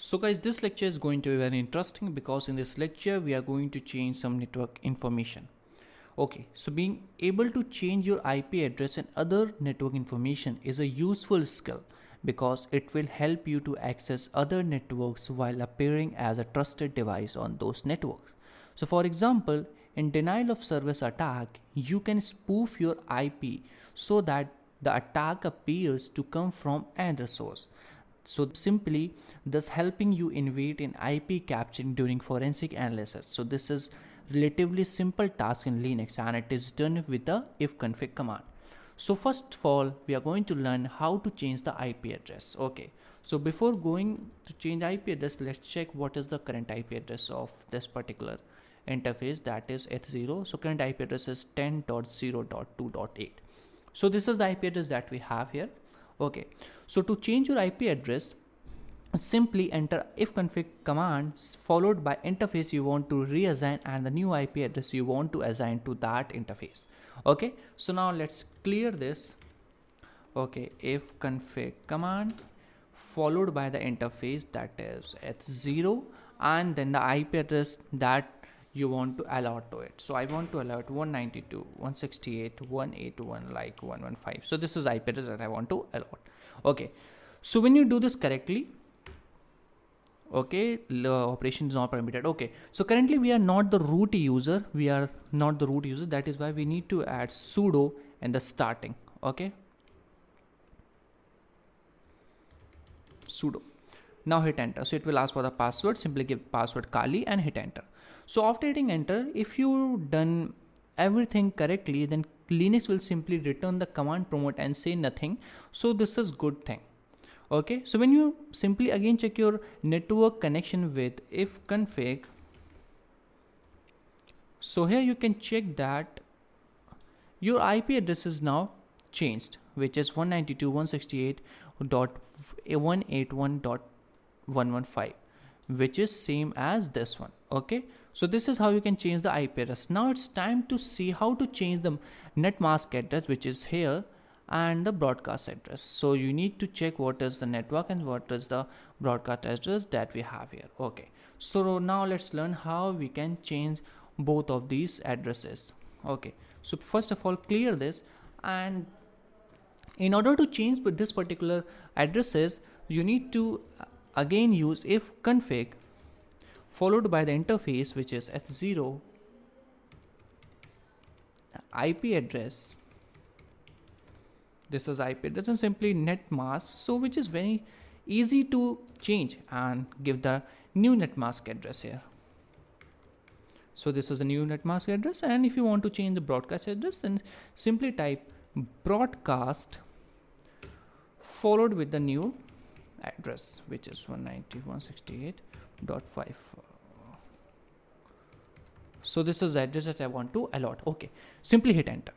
So guys, this lecture is going to be very interesting because in this lecture we are going to change some network information. Okay, so being able to change your IP address and other network information is a useful skill because it will help you to access other networks while appearing as a trusted device on those networks. So for example, in denial of service attack, you can spoof your IP so that the attack appears to come from another source. So simply thus helping you invade in IP capturing during forensic analysis. So this is relatively simple task in Linux and it is done with the ifconfig command. So first of all, we are going to learn how to change the IP address. Okay, so before going to change IP address, let's check what is the current IP address of this particular interface, that is H0. So current IP address is 10.0.2.8. So this is the IP address that we have here. Okay, so to change your IP address, simply enter ifconfig command followed by interface you want to reassign and the new IP address you want to assign to that interface. Okay, so now let's clear this. Okay, ifconfig command followed by the interface, that is H0, and then the IP address that you want to allot to it. So I want to allot 192.168.181 like 115. So this is IP address that I want to allot. Okay, so when you do this correctly, okay, the operation is not permitted. Okay, so currently we are not the root user. That is why we need to add sudo in the starting. Okay, sudo. Now hit enter. So it will ask for the password. Simply give password Kali and hit enter. So after hitting enter, if you done everything correctly, then Linux will simply return the command prompt and say nothing. So this is good thing. Okay, so when you simply again check your network connection with ifconfig, so here you can check that your IP address is now changed, which is 192.168.181.115, which is same as this one. Okay, so this is how you can change the IP address. Now it's time to see how to change the net mask address, which is here, and the broadcast address. So you need to check what is the network and what is the broadcast address that we have here. Okay, so now let's learn how we can change both of these addresses. Okay, so first of all, clear this, and in order to change with this particular addresses, you need to again use ifconfig followed by the interface, which is H0 IP address. This is IP address and simply net mask, so which is very easy to change, and give the new net mask address here. So this is a new net mask address, and if you want to change the broadcast address, then simply type broadcast followed with the new address, which is 192.168.5. So this is the address that I want to allot. Okay, simply hit enter.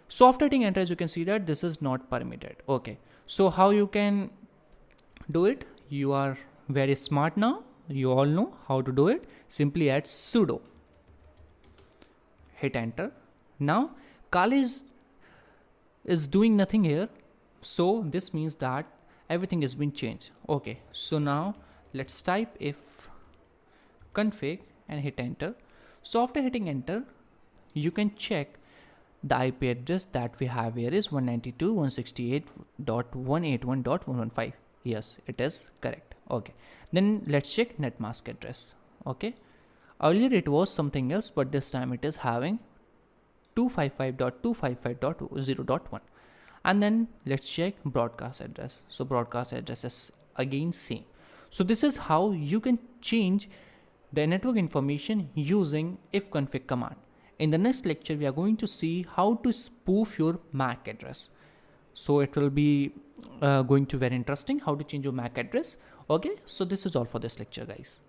So after hitting enter, as you can see that this is not permitted. Okay, so how you can do it? You are very smart now. You all know how to do it. Simply add sudo. Hit enter. Now Kali is doing nothing here. So this means that everything has been changed. Okay, so now let's type ifconfig and hit enter. So after hitting enter, you can check the IP address that we have here is 192.168.181.115. Yes, it is correct. Okay, then let's check net mask address. Okay, earlier it was something else, but this time it is having 255.255.0.1. and then let's check broadcast address. So broadcast address is again same. So this is how you can change the network information using ifconfig command. In the next lecture, we are going to see how to spoof your MAC address. So it will be going to be very interesting how to change your MAC address. Okay, so this is all for this lecture, guys.